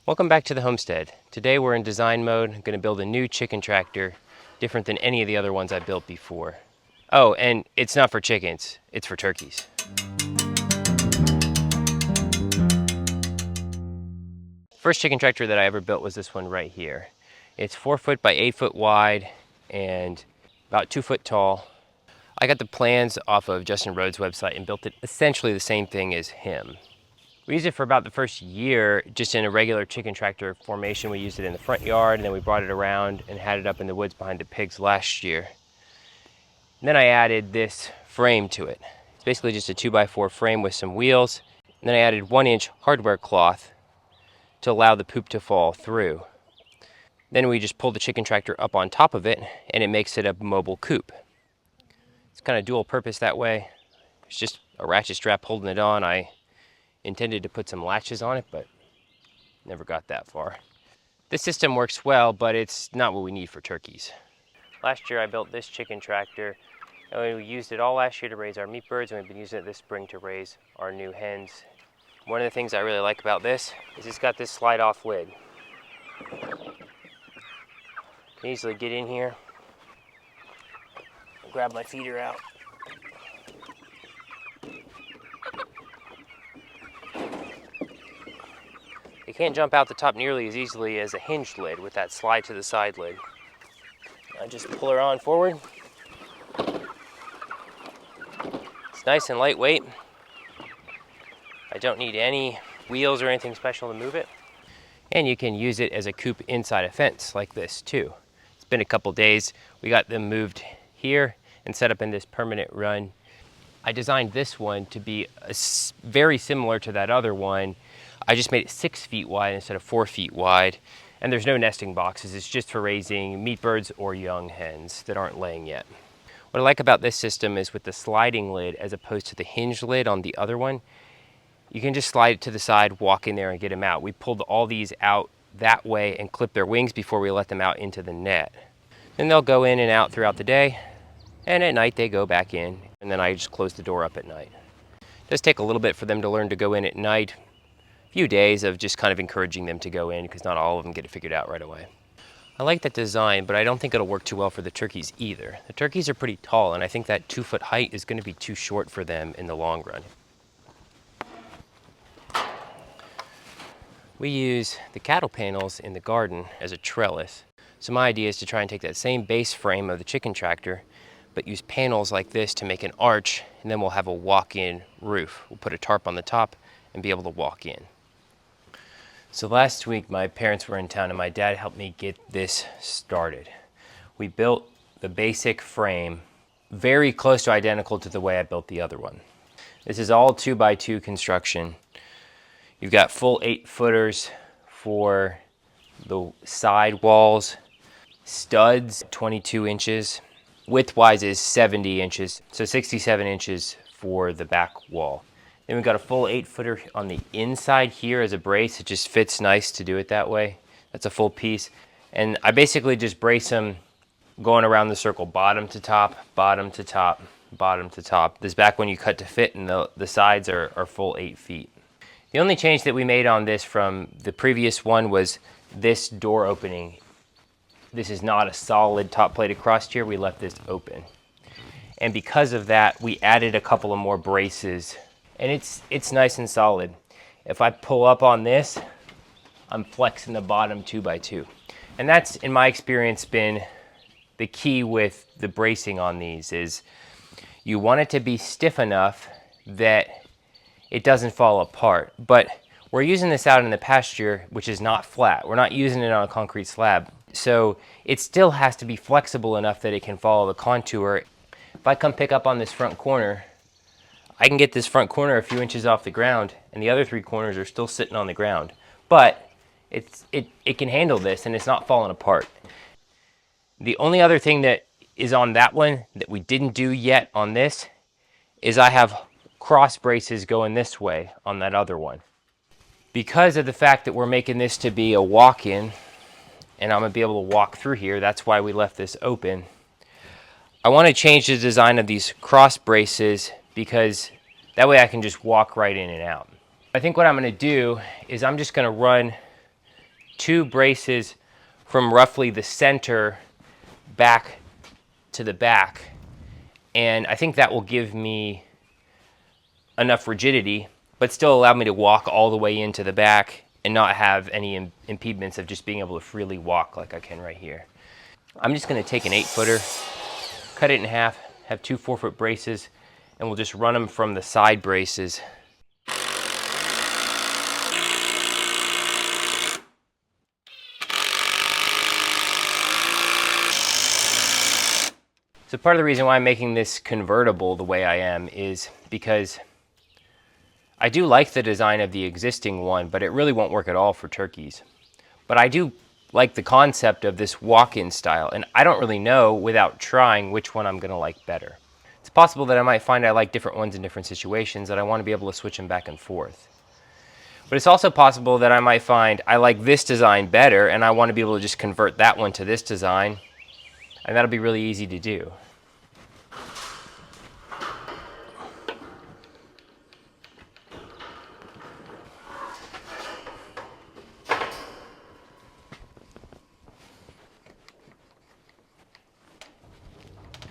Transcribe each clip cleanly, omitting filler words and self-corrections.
Welcome back to the homestead. Today we're in design mode. I'm going to build a new chicken tractor, different than any of the other ones I built before. Oh, and it's not for chickens, it's for turkeys. First chicken tractor that I ever built was this one right here. It's 4 foot by 8 foot wide and about 2 foot tall. I got the plans off of Justin Rhodes' website and built it essentially the same thing as him. We used it for about the first year just in a regular chicken tractor formation. We used it in the front yard and then we brought it around and had it up in the woods behind the pigs last year. And then I added this frame to it. It's basically just a 2x4 frame with some wheels. And then I added 1-inch hardware cloth to allow the poop to fall through. Then we just pull the chicken tractor up on top of it and it makes it a mobile coop. It's kind of dual purpose that way. It's just a ratchet strap holding it on. I intended to put some latches on it, but never got that far. This system works well, but it's not what we need for turkeys. Last year I built this chicken tractor, and we used it all last year to raise our meat birds, and we've been using it this spring to raise our new hens. One of the things I really like about this is it's got this slide off lid. I can easily get in here, grab my feeder out. It can't jump out the top nearly as easily as a hinged lid with that slide to the side lid. I just pull her on forward. It's nice and lightweight. I don't need any wheels or anything special to move it. And you can use it as a coop inside a fence like this too. It's been a couple days. We got them moved here and set up in this permanent run. I designed this one to be very similar to that other one. I just made it 6 feet wide instead of 4 feet wide. And there's no nesting boxes. It's just for raising meat birds or young hens that aren't laying yet. What I like about this system is with the sliding lid as opposed to the hinged lid on the other one, you can just slide it to the side, walk in there and get them out. We pulled all these out that way and clip their wings before we let them out into the net. Then they'll go in and out throughout the day, and at night they go back in, and then I just close the door up at night. It does take a little bit for them to learn to go in at night. Few days of just kind of encouraging them to go in because not all of them get it figured out right away. I like that design, but I don't think it'll work too well for the turkeys either. The turkeys are pretty tall, and I think that 2 foot height is going to be too short for them in the long run. We use the cattle panels in the garden as a trellis. So my idea is to try and take that same base frame of the chicken tractor, but use panels like this to make an arch, and then we'll have a walk-in roof. We'll put a tarp on the top and be able to walk in. So last week my parents were in town and my dad helped me get this started. We built the basic frame very close to identical to the way I built the other one. This is all 2x2 construction. You've got full 8-footers for the side walls, studs 22 inches, width-wise is 70 inches, so 67 inches for the back wall. Then we've got a full 8-footer on the inside here as a brace. It just fits nice to do it that way. That's a full piece. And I basically just brace them going around the circle, bottom to top, bottom to top, bottom to top. This back one you cut to fit, and the sides are full 8 feet. The only change that we made on this from the previous one was this door opening. This is not a solid top plated cross tier. We left this open. And because of that, we added a couple of more braces. And it's nice and solid. If I pull up on this, I'm flexing the bottom 2x2. And that's, in my experience, been the key with the bracing on these is you want it to be stiff enough that it doesn't fall apart. But we're using this out in the pasture, which is not flat. We're not using it on a concrete slab. So it still has to be flexible enough that it can follow the contour. If I come pick up on this front corner, I can get this front corner a few inches off the ground, and the other 3 corners are still sitting on the ground. But it can handle this, and it's not falling apart. The only other thing that is on that one that we didn't do yet on this is I have cross braces going this way on that other one. Because of the fact that we're making this to be a walk-in, and I'm going to be able to walk through here, that's why we left this open. I want to change the design of these cross braces because that way I can just walk right in and out. I think what I'm going to do is I'm just going to run 2 braces from roughly the center back to the back. And I think that will give me enough rigidity, but still allow me to walk all the way into the back and not have any impediments of just being able to freely walk like I can right here. I'm just gonna take an 8-footer, cut it in half, have 2 4-foot braces, and we'll just run them from the side braces. So part of the reason why I'm making this convertible the way I am is because I do like the design of the existing one, but it really won't work at all for turkeys. But I do like the concept of this walk-in style, and I don't really know without trying which one I'm gonna like better. It's possible that I might find I like different ones in different situations, that I want to be able to switch them back and forth. But it's also possible that I might find I like this design better and I want to be able to just convert that one to this design, and that'll be really easy to do.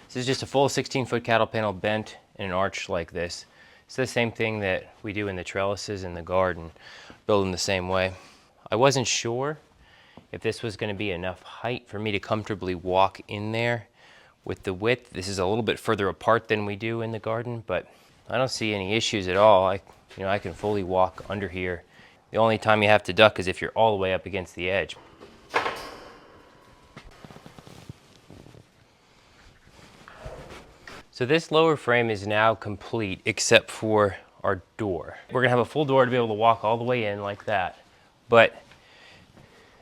This is just a full 16-foot cattle panel bent in an arch like this. It's the same thing that we do in the trellises in the garden, build them the same way. I wasn't sure if this was going to be enough height for me to comfortably walk in there with the width. This is a little bit further apart than we do in the garden, but I don't see any issues at all. I can fully walk under here. The only time you have to duck is if you're all the way up against the edge. So this lower frame is now complete except for our door. We're gonna have a full door to be able to walk all the way in like that. But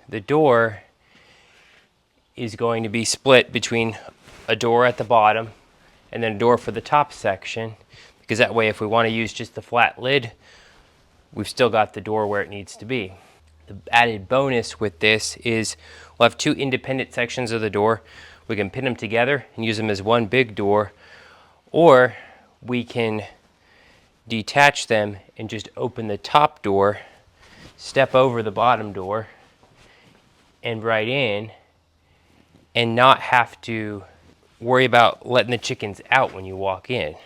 the door is going to be split between a door at the bottom and then a door for the top section, because that way if we want to use just the flat lid, we've still got the door where it needs to be. The added bonus with this is we'll have 2 independent sections of the door. We can pin them together and use them as one big door, or we can detach them and just open the top door, step over the bottom door, and right in, and not have to worry about letting the chickens out when you walk in.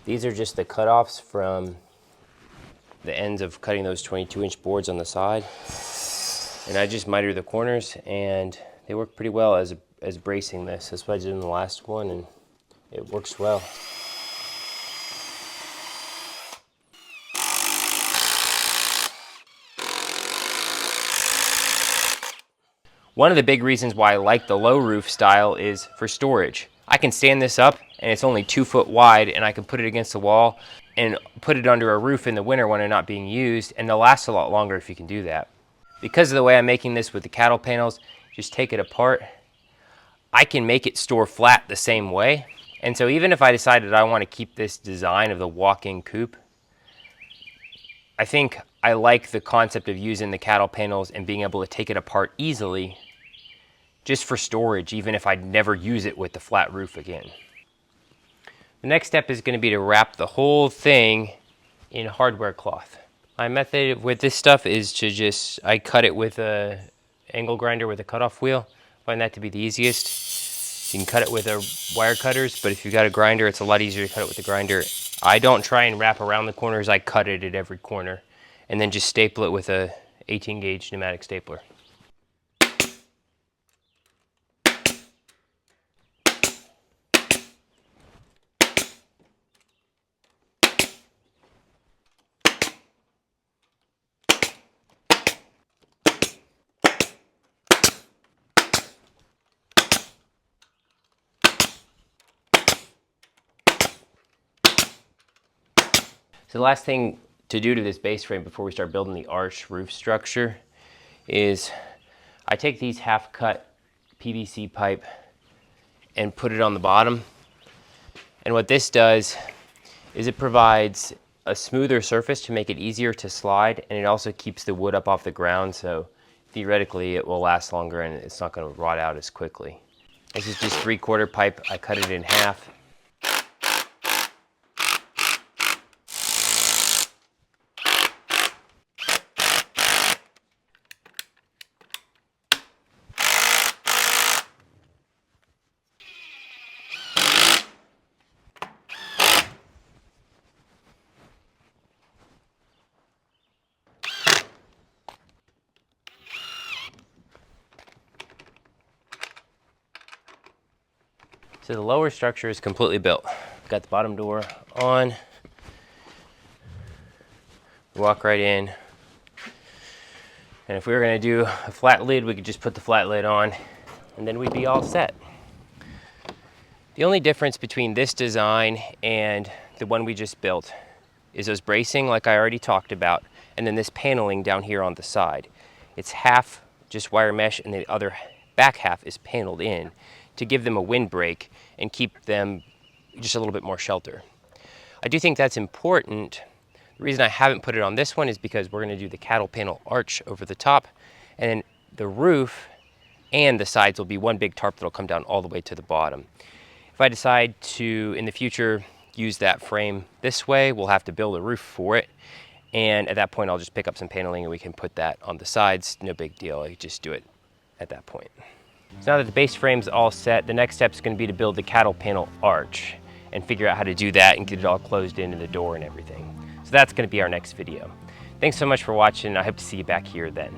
These are just the cutoffs from the ends of cutting those 22-inch boards on the side. And I just mitered the corners, and they work pretty well as bracing this. That's what I did in the last one, and it works well. One of the big reasons why I like the low roof style is for storage. I can stand this up, and it's only 2 foot wide, and I can put it against the wall and put it under a roof in the winter when they're not being used, and they'll last a lot longer if you can do that. Because of the way I'm making this with the cattle panels, just take it apart, I can make it store flat the same way. And so even if I decided I want to keep this design of the walk-in coop, I think I like the concept of using the cattle panels and being able to take it apart easily just for storage, even if I'd never use it with the flat roof again. The next step is going to be to wrap the whole thing in hardware cloth. My method with this stuff is to I cut it with a angle grinder with a cutoff wheel. I find that to be the easiest. You can cut it with wire cutters, but if you've got a grinder, it's a lot easier to cut it with the grinder. I don't try and wrap around the corners, I cut it at every corner, and then just staple it with a 18-gauge pneumatic stapler. So the last thing to do to this base frame before we start building the arch roof structure is I take these half-cut PVC pipe and put it on the bottom. And what this does is it provides a smoother surface to make it easier to slide, and it also keeps the wood up off the ground, so theoretically it will last longer and it's not going to rot out as quickly. This is just 3/4 pipe. I cut it in half. So the lower structure is completely built. Got the bottom door on. Walk right in. And if we were gonna do a flat lid, we could just put the flat lid on and then we'd be all set. The only difference between this design and the one we just built is those bracing, like I already talked about, and then this paneling down here on the side. It's half just wire mesh and the other back half is paneled in to give them a windbreak and keep them just a little bit more shelter. I do think that's important. The reason I haven't put it on this one is because we're going to do the cattle panel arch over the top, and then the roof and the sides will be one big tarp that'll come down all the way to the bottom. If I decide to, in the future, use that frame this way, we'll have to build a roof for it. And at that point, I'll just pick up some paneling and we can put that on the sides. No big deal, I could just do it at that point. So now that the base frame's all set, the next step is going to be to build the cattle panel arch and figure out how to do that and get it all closed into the door and everything. So that's going to be our next video. Thanks so much for watching. I hope to see you back here then.